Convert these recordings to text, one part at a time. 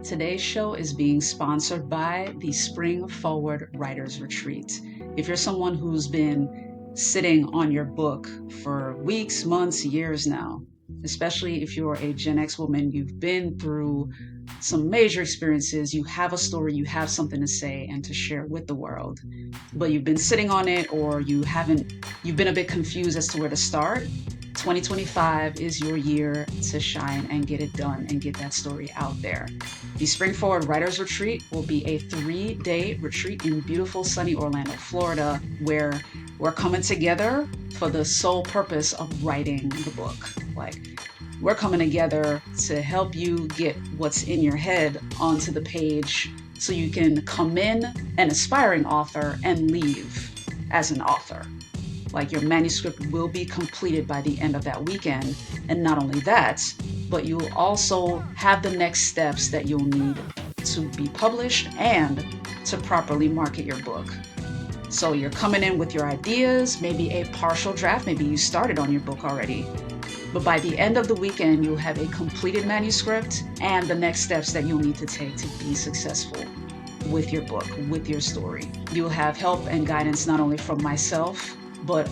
Today's show is being sponsored by the Spring Forward Writers Retreat. If you're someone who's been sitting on your book for weeks, months, years now, especially if you're a Gen X woman, you've been through some major experiences, you have a story, you have something to say and to share with the world, but you've been sitting on it, or you've been a bit confused as to where to start. 2025 is your year to shine and get it done and get that story out there. The Spring Forward Writers Retreat will be a 3-day retreat in beautiful sunny Orlando, Florida, where we're coming together for the sole purpose of writing the book. We're coming together to help you get what's in your head onto the page so you can come in an aspiring author and leave as an author. Your manuscript will be completed by the end of that weekend. And not only that, but you'll also have the next steps that you'll need to be published and to properly market your book. So you're coming in with your ideas, maybe a partial draft, maybe you started on your book already. But by the end of the weekend, you'll have a completed manuscript and the next steps that you'll need to take to be successful with your book, with your story. You'll have help and guidance not only from myself, but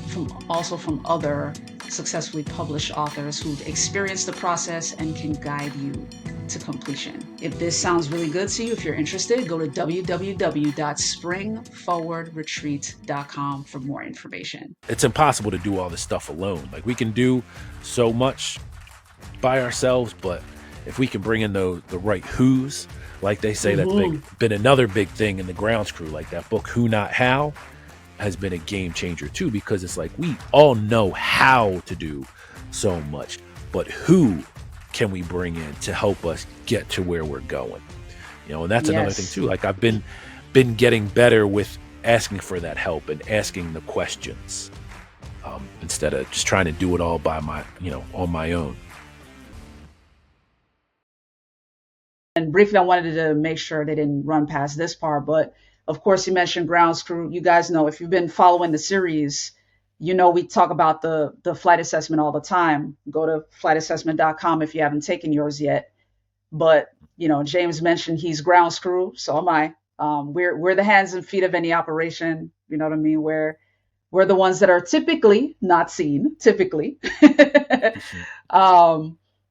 also from other successfully published authors who've experienced the process and can guide you to completion. If this sounds really good to you, if you're interested, go to www.springforwardretreat.com for more information. It's impossible to do all this stuff alone. We can do so much by ourselves, but if we can bring in the right who's, like they say, that's been another big thing in the grounds crew. That book, Who Not How, has been a game changer too, because it's we all know how to do so much, but who can we bring in to help us get to where we're going? And that's another thing too. I've been getting better with asking for that help and asking the questions, instead of just trying to do it all by on my own. And briefly, I wanted to make sure they didn't run past this part, but of course, you mentioned grounds crew. You guys know, if you've been following the series, we talk about the flight assessment all the time. Go to flightassessment.com if you haven't taken yours yet. But, James mentioned he's grounds crew, so am I. We're the hands and feet of any operation. You know what I mean? We're the ones that are typically not seen,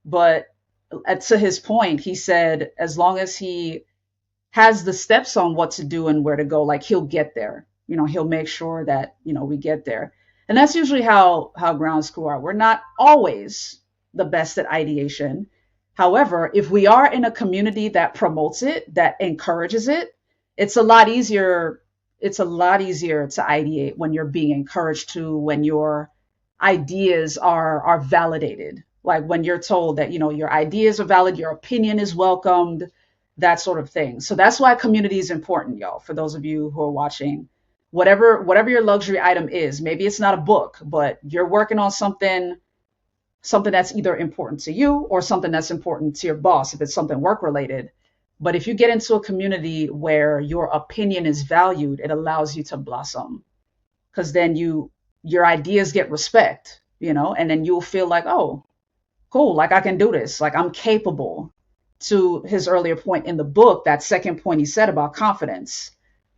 but to his point, he said, as long as he has the steps on what to do and where to go, he'll get there. He'll make sure that, we get there. And that's usually how grounds crew are. We're not always the best at ideation. However, if we are in a community that promotes it, that encourages it, it's a lot easier. It's a lot easier to ideate when you're being encouraged to, when your ideas are validated. When you're told that, your ideas are valid, your opinion is welcomed, that sort of thing. So that's why community is important, y'all. For those of you who are watching, whatever your luxury item is, maybe it's not a book, but you're working on something that's either important to you or something that's important to your boss, if it's something work related. But if you get into a community where your opinion is valued, it allows you to blossom, because then your ideas get respect, and then you'll feel like, oh, cool, I can do this, I'm capable. To his earlier point in the book, that second point he said about confidence,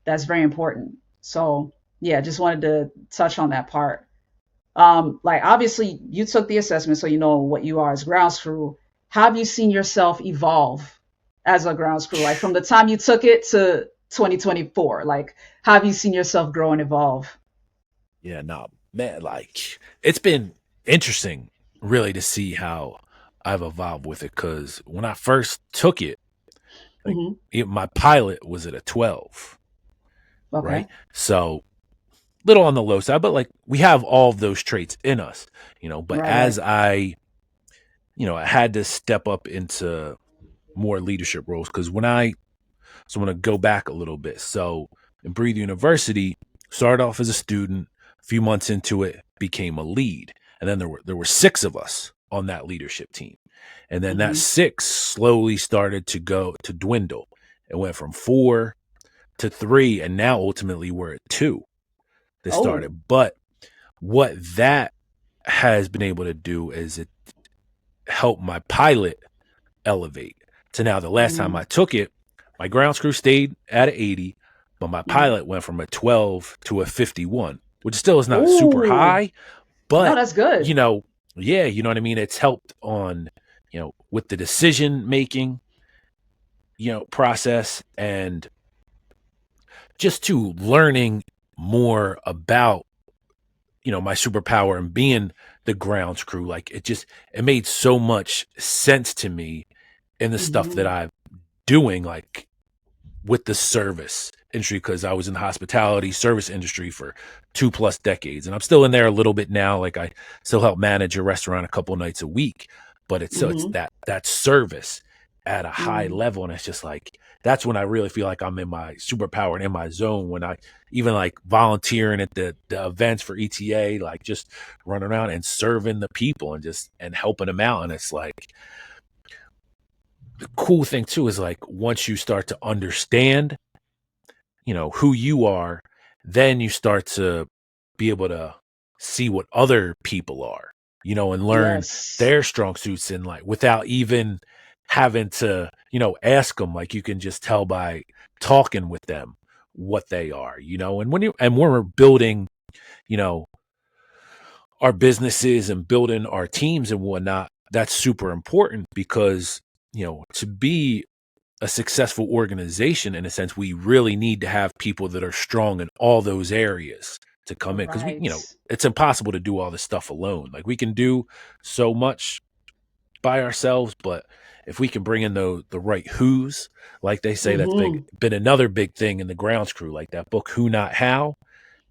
that's very important. So yeah, just wanted to touch on that part. Obviously you took the assessment, so you know what you are as grounds crew. How have you seen yourself evolve as a grounds crew? From the time you took it to 2024, how have you seen yourself grow and evolve? Yeah, no, man, it's been interesting really to see how I've evolved with it, because when I first took it, my pilot was at a 12. Okay. Right? So little on the low side, but we have all of those traits in us, but Right. as I had to step up into more leadership roles, because when I want to go back a little bit. So in Breathe University, started off as a student, a few months into it, became a lead. And then there were 6 of us on that leadership team. And then that 6 slowly started to dwindle. It went from 4 to 3, and now ultimately we're at 2 that started. But what that has been able to do is it helped my pilot elevate to now the last time Mm-hmm. I took it, my ground screw stayed at an 80, but my Mm-hmm. pilot went from a 12 to a 51, which still is not super Ooh, high, no, but that's good. you know, yeah, you know what I mean? It's helped on, with the decision making, process, and just to learning more about, my superpower and being the grounds crew. Like it made so much sense to me in the stuff that Mm-hmm. I'm doing, like with the service industry, because I was in the hospitality service industry for 2+ decades, and I'm still in there a little bit now. Like I still help manage a restaurant a couple nights a week, but it's Mm-hmm. that service at a high Mm-hmm. level, and it's just like that's when I really feel like I'm in my superpower and in my zone. When I even like volunteering at the events for ETA, like just running around and serving the people and just and helping them out, and it's like the cool thing too is like once you start to understand who you are, then you start to be able to see what other people are, and learn Yes. their strong suits, and like without even having to, ask them. Like you can just tell by talking with them what they are, and when we're building, you know, our businesses and building our teams and whatnot, that's super important because, to be a successful organization, in a sense, we really need to have people that are strong in all those areas to come in, because Right. it's impossible to do all this stuff alone. Like we can do so much by ourselves, but if we can bring in the right who's, like they say, Mm-hmm. been another big thing in the grounds crew. Like that book Who Not How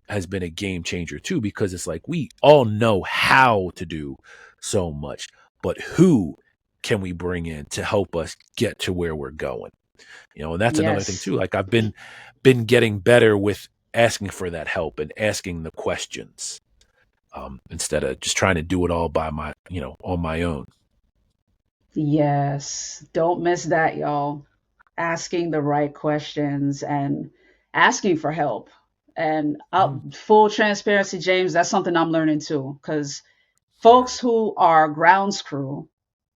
has been a game changer too, because it's like we all know how to do so much, but who can we bring in to help us get to where we're going? And that's another thing Yes. too. Like I've been getting better with asking for that help and asking the questions, instead of just trying to do it all by on my own. Yes. Don't miss that, y'all. Asking the right questions and asking for help. And Mhm. full transparency, James, that's something I'm learning too. Because folks who are grounds crew,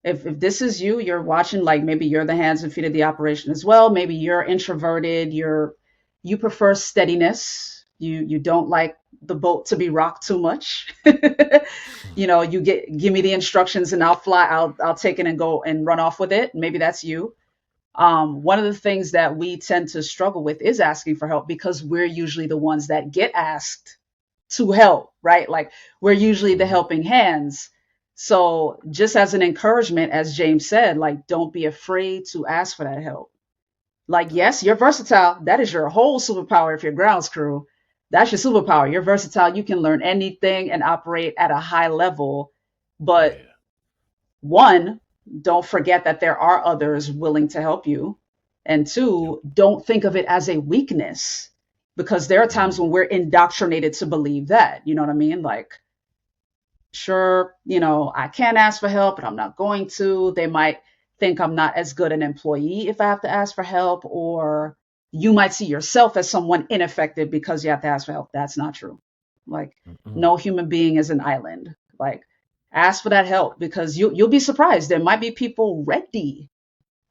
if this is you, you're watching, like maybe you're the hands and feet of the operation as well. Maybe you're introverted, you prefer steadiness. You don't like the boat to be rocked too much. You give me the instructions and I'll fly, I'll take it and go and run off with it. Maybe that's you. One of the things that we tend to struggle with is asking for help because we're usually the ones that get asked to help, right? Like we're usually the Mhm. helping hands. So just as an encouragement, as James said, like don't be afraid to ask for that help. Like, yes, you're versatile. That is your whole superpower if you're grounds crew. That's your superpower. You're versatile. You can learn anything and operate at a high level. But Yeah. one, don't forget that there are others willing to help you. And Yep. two, don't think of it as a weakness because there are times Mm. when we're indoctrinated to believe that. You know what I mean? Like, sure, I can ask for help, but I'm not going to. They might think I'm not as good an employee if I have to ask for help, or you might see yourself as someone ineffective because you have to ask for help. That's not true. Like, Mm-mm. no human being is an island. Like, ask for that help because you'll be surprised. There might be people ready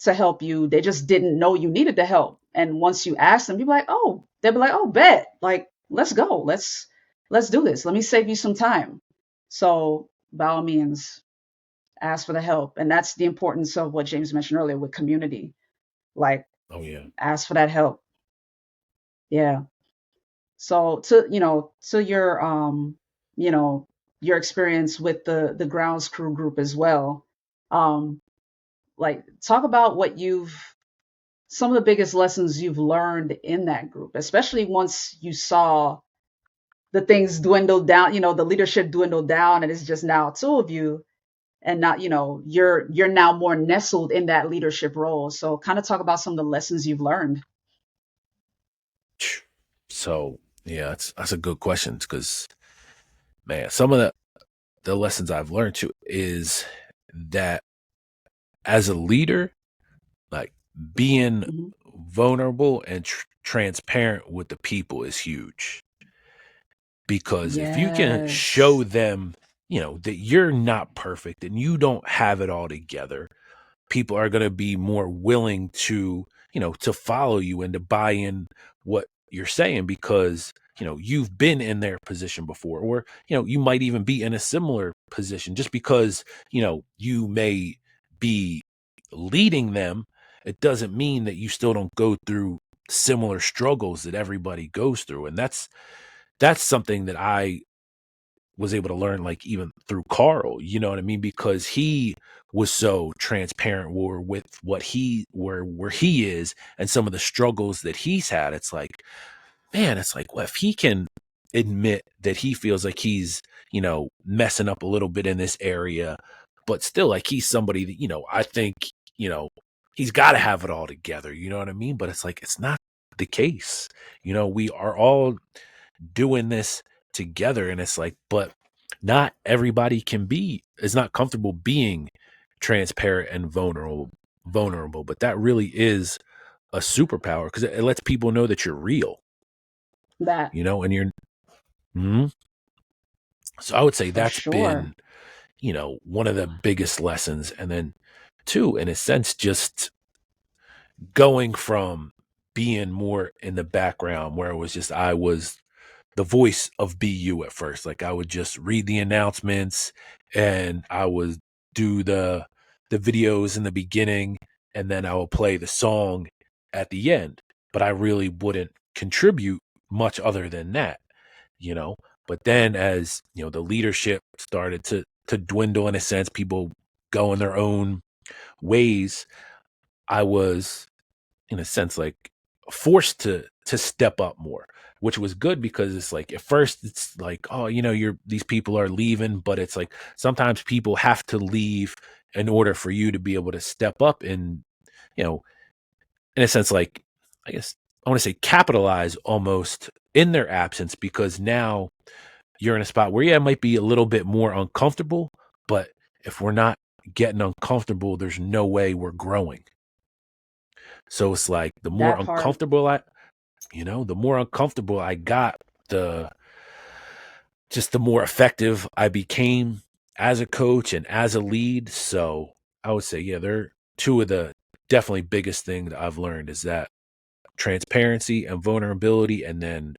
to help you. They just didn't know you needed the help. And once you ask them, you'll be like, oh, they'll be like, oh, bet. Like, let's go. Let's do this. Let me save you some time. So by all means, ask for the help. And that's the importance of what James mentioned earlier with community. Like, Oh yeah. ask for that help. Yeah. So to you know, your experience with the grounds crew group as well. Um, like talk about what you've some of the biggest lessons you've learned in that group, especially once you saw the things dwindle down, the leadership dwindle down and it's just now two of you and not, you're now more nestled in that leadership role. So kind of talk about some of the lessons you've learned. So yeah, that's a good question, because man, some of the lessons I've learned too is that as a leader, like being Hmm. vulnerable and transparent with the people is huge, because if you can show Yes. them, that you're not perfect and you don't have it all together, people are going to be more willing to, to follow you and to buy in what you're saying, because, you've been in their position before, or, you might even be in a similar position. Just because, you may be leading them, it doesn't mean that you still don't go through similar struggles that everybody goes through. And that's something that I was able to learn, like even through Carl, you know what I mean? Because he was so transparent with what where he is and some of the struggles that he's had. It's like, man, it's like, well, if he can admit that he feels like he's, messing up a little bit in this area, but still, like, he's somebody that, I think, he's got to have it all together, you know what I mean? But it's like, it's not the case. We are all doing this together, and it's like, but not everybody is not comfortable being transparent and vulnerable, but that really is a superpower, because it lets people know that you're real, That and you're Mhm. So I would say for that's sure. been, one of the biggest lessons. And then two, in a sense, just going from being more in the background, where it was just, I was the voice of BU at first. Like, I would just read the announcements, and I would do the videos in the beginning, and then I would play the song at the end. But I really wouldn't contribute much other than that, you know. But then, as the leadership started to dwindle, in a sense, people go in their own ways, I was, in a sense, like, forced to step up more, which was good, because it's like, at first it's like, oh, these people are leaving, but it's like, sometimes people have to leave in order for you to be able to step up and, you know in a sense, like, I guess I want to say, capitalize almost in their absence, because now you're in a spot where, yeah, it might be a little bit more uncomfortable, but if we're not getting uncomfortable, there's no way we're growing. So it's like, That part. the more uncomfortable I got, the the more effective I became as a coach and as a lead. So I would say, yeah, they're two of the definitely biggest things that I've learned, is that transparency and vulnerability, and then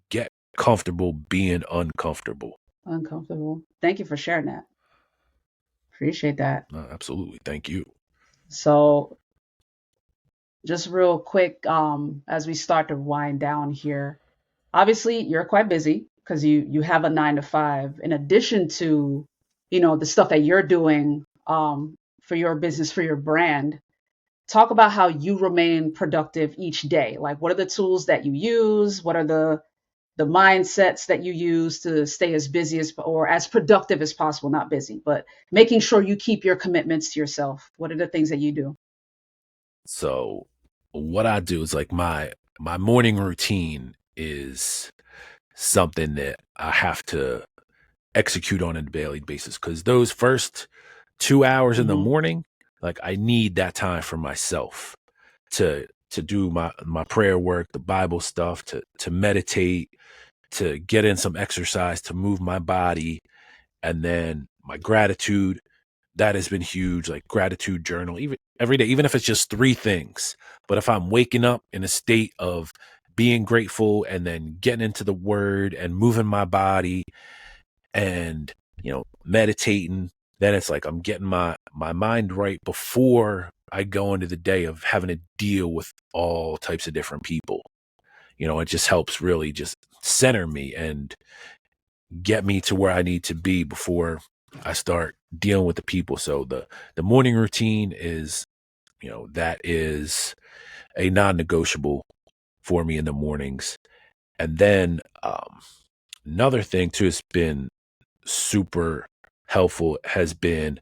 get comfortable being uncomfortable. Uncomfortable. Thank you for sharing that. Appreciate that. Absolutely. Thank you. So, just real quick, as we start to wind down here, obviously you're quite busy because you have a 9 to 5. In addition to, the stuff that you're doing for your business, for your brand. Talk about how you remain productive each day. Like, what are the tools that you use? What are the mindsets that you use to stay as busy as or as productive as possible? Not busy, but making sure you keep your commitments to yourself. What are the things that you do? So what I do is, like, my morning routine is something that I have to execute on a daily basis, because those first 2 hours in the Hmm. morning, like, I need that time for myself to do my prayer work, the Bible stuff, to meditate, to get in some exercise, to move my body, and then my gratitude. That has been huge. Like, gratitude journal, even every day, even if it's just three things. But if I'm waking up in a state of being grateful, and then getting into the word and moving my body, and meditating, then it's like, I'm getting my mind right before I go into the day of having to deal with all types of different people. It just helps really just center me and get me to where I need to be before I start dealing with the people. So the morning routine is, that is a non-negotiable for me in the mornings. And then another thing too has been super helpful, has been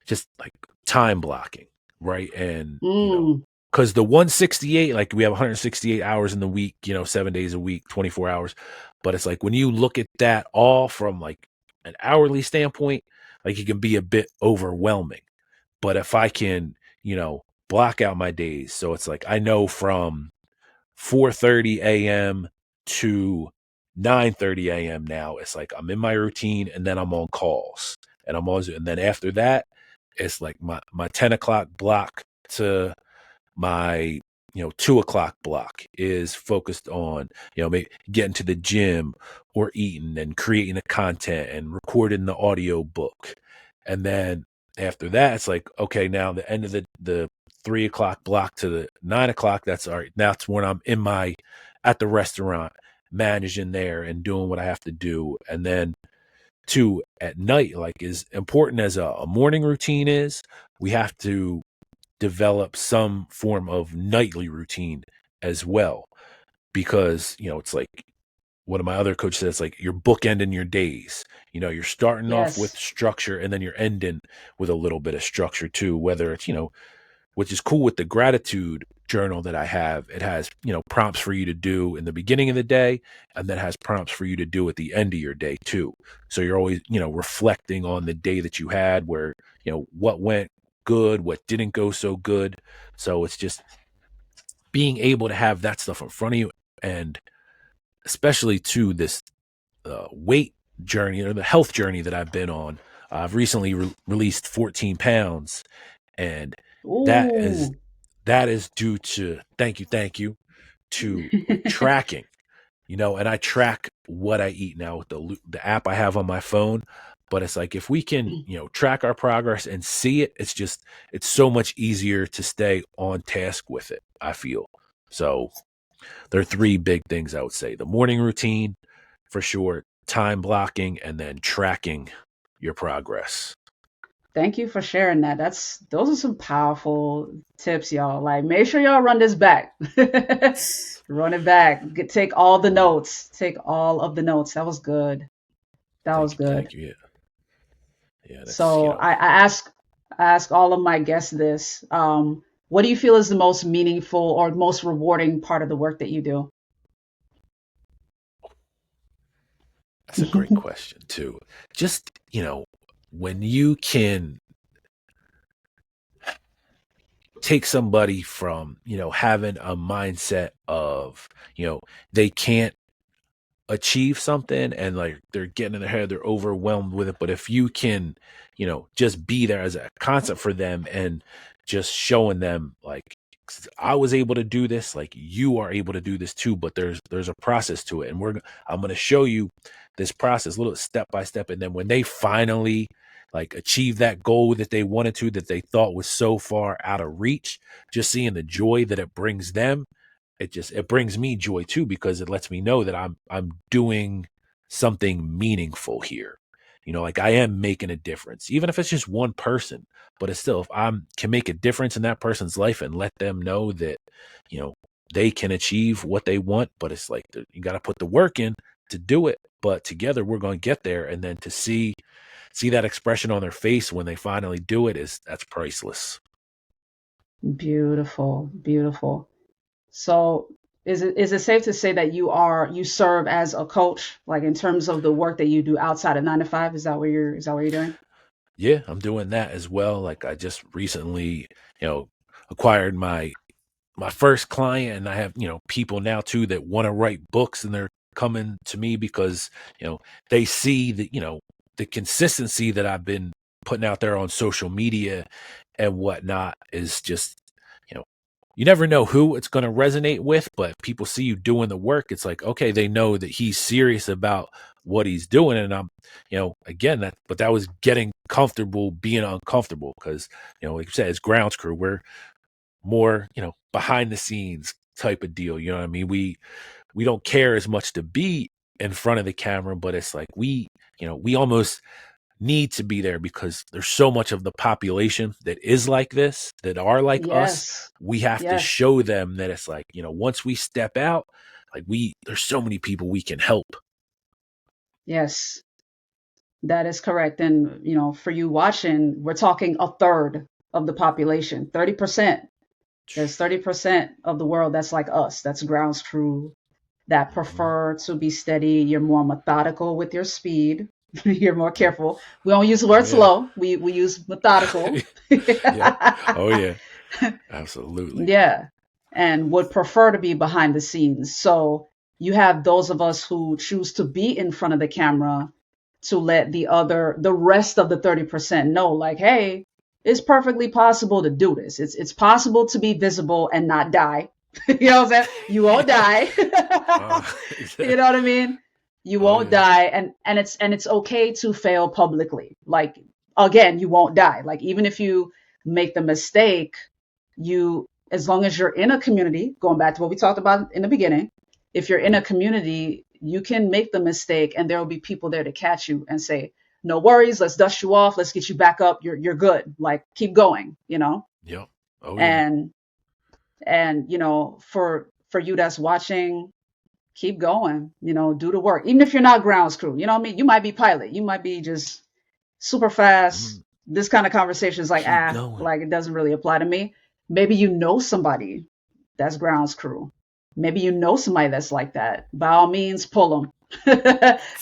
just, like, time blocking, right? And Mm, because the 168, like, we have 168 hours in the week, 7 days a week, 24 hours. But it's like, when you look at that all from, like, an hourly standpoint, like, it can be a bit overwhelming. But if I can, block out my days, so it's like, I know from 4:30 a.m. to 9:30 a.m. now, it's like, I'm in my routine, and then I'm on calls, and I'm always, and then after that, it's like my 10 o'clock block to my 2 o'clock block is focused on maybe getting to the gym or eating and creating the content and recording the audio book. And then after that it's like, okay, now the end of the 3 o'clock block to the 9 o'clock, that's all right. Now it's when I'm in my at the restaurant managing there and doing what I have to do. And then two, at night, like as important as a morning routine is, we have to develop some form of nightly routine as well, because it's like one of my other coaches says, like you're bookending your days. You're starting off with Yes. structure and then you're ending with a little bit of structure too, whether it's which is cool with the gratitude journal that I have. It has prompts for you to do in the beginning of the day, and then has prompts for you to do at the end of your day too. So you're always reflecting on the day that you had, where what went good, what didn't go so good. So it's just being able to have that stuff in front of you. And especially to this weight journey, or the health journey that I've been on. I've recently released 14 pounds, and that is Ooh. that is due to, thank you, to like tracking. And I track what I eat now with the app I have on my phone. But it's like, if we can track our progress and see it, it's so much easier to stay on task with it, I feel. So there are three big things I would say: the morning routine, for sure, time blocking, and then tracking your progress. Thank you for sharing that. Those are some powerful tips, y'all. Like, make sure y'all run this back. Run it back. Take all the Oh yeah, notes. Take all of the notes. That was good. That was good. thank you. Yeah, yeah. That's So I ask all of my guests this. What do you feel is the most meaningful or most rewarding part of the work that you do? that's a great question too. Just when you can take somebody from having a mindset of they can't achieve something, and like they're getting in their head, they're overwhelmed with it. But if you can just be there as a concept for them, and just showing them, like, I was able to do this, like you are able to do this too, but there's a process to it, and I'm going to show you this process, little step by step. And then when they finally like achieve that goal that they wanted to, that they thought was so far out of reach, just seeing the joy that it brings them, it brings me joy too, because it lets me know that I'm doing something meaningful here. Like I am making a difference, even if it's just one person. But it's still, if I can make a difference in that person's life and let them know that you know they can achieve what they want. But it's like, you got to put the work in to do it, but together we're going to get there. And then to see that expression on their face when they finally do it, that's priceless. Beautiful, beautiful. So is it safe to say that you serve as a coach, like in terms of the work that you do outside of 9 to 5? Is that what you're doing? Yeah, I'm doing that as well. Like I just recently, acquired my first client, and I have people now too that want to write books, and they're coming to me because they see that the consistency that I've been putting out there on social media and whatnot is just you know you never know who it's going to resonate with, but people see you doing the work. It's like, okay, they know that he's serious about what he's doing. And I'm again, that was getting comfortable being uncomfortable, because like you said, as grounds crew, we're more behind the scenes type of deal. You know what I mean? We don't care as much to be in front of the camera, but it's like we almost need to be there, because there's so much of the population that is like this, that are like us. Yes. We have to Yes. show them that it's like, once we step out, like there's so many people we can help. Yes. That is correct. And, for you watching, we're talking a third of the population, 30%. There's 30% of the world that's like us, that's grounds crew, that Mhm. prefer to be steady. You're more methodical with your speed. You're more careful. We don't use the word Oh yeah. slow. We use methodical. Yep. Oh yeah. Absolutely. Yeah. And would prefer to be behind the scenes. So you have those of us who choose to be in front of the camera to let the rest of the 30% know, like, hey, it's perfectly possible to do this. It's possible to be visible and not die. You know what I'm saying? You won't die. Uh, You know what I mean? You oh won't yeah. die, and it's okay to fail publicly. Like, again, you won't die. Like, even if you make the mistake, you, as long as you're in a community, going back to what we talked about in the beginning, if you're in a Mhm. community, you can make the mistake and there will be people there to catch you and say, no worries, let's dust you off, let's get you back up, you're good. Like, keep going, you know? Yep. Oh yeah. And you know, for you that's watching, keep going, you know, do the work. Even if you're not grounds crew, you know what I mean? You might be pilot, you might be just super fast. Mm, This kind of conversation is like, keep going. like, it doesn't really apply to me. Maybe you know somebody that's grounds crew. Maybe you know somebody that's like that. By all means, pull them.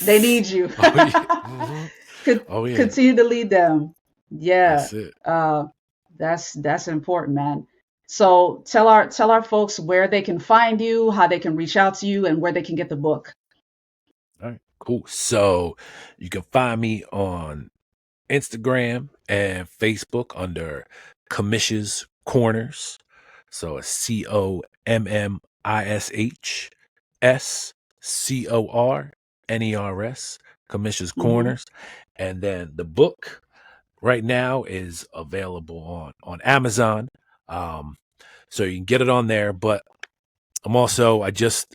They need you. Oh yeah. Hmm. Oh yeah. Continue to lead them. Yeah, That's it. that's important, man. So tell our folks where they can find you, how they can reach out to you, and where they can get the book. All right. Cool. So you can find me on Instagram and Facebook under Commish's Corners. So it's COMMISHSCORNERS, Commish's Hmm. Corners. And then the book right now is available on Amazon. Um, so you can get it on there. But I just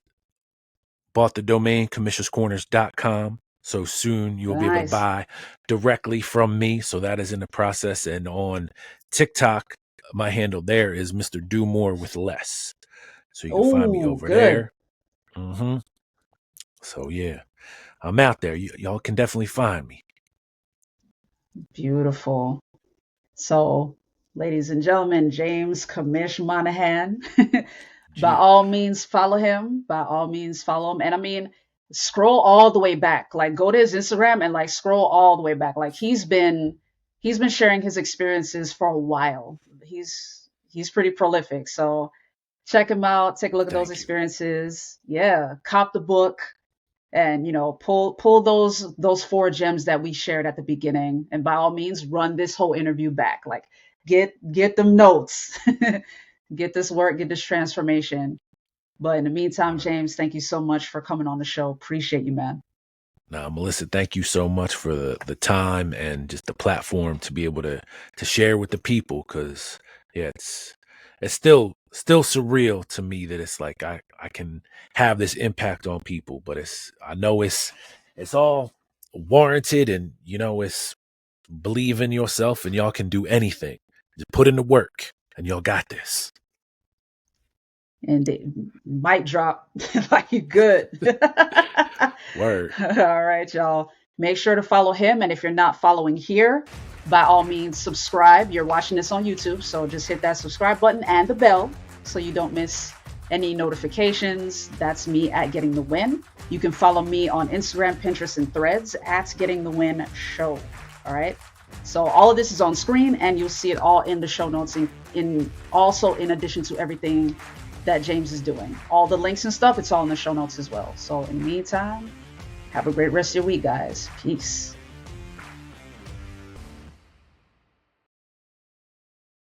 bought the domain commissiouscorners.com. So soon you'll be able to Nice. buy directly from me. So that is in the process. And on TikTok, my handle there is Mr. Do More with Less. So you can find me Oh, over good. there. So yeah, I'm out there. Y'all can definitely find me. Beautiful. So, ladies and gentlemen, James Commish Monahan. By Yeah. all means, follow him. By all means, follow him. And I mean, scroll all the way back. Like, go to his Instagram and like scroll all the way back. Like, he's been sharing his experiences for a while. He's pretty prolific. So check him out. Take a look at those Thank you. experiences. Yeah, cop the book, and you know, pull those four gems that we shared at the beginning, and by all means run this whole interview back. Like, get them notes. Get this work, get this transformation. But in the meantime, All right. James, thank you so much for coming on the show. Appreciate you, man. Now, Melissa, thank you so much for the time and just the platform to be able to share with the people. Because yeah, it's still surreal to me that it's like I can have this impact on people, but I know it's all warranted, and it's believe in yourself, and y'all can do anything. Just put in the work, and y'all got this. And it might drop. Like, you good. Word. All right, y'all. Make sure to follow him. And if you're not following here, by all means, subscribe. You're watching this on YouTube, so just hit that subscribe button and the bell so you don't miss any notifications. That's me at Getting the Win. You can follow me on Instagram, Pinterest, and Threads at Getting the Win Show. All right. So all of this is on screen, and you'll see it all in the show notes. In also, in addition to everything that James is doing, all the links and stuff, it's all in the show notes as well. So in the meantime, have a great rest of your week, guys. Peace.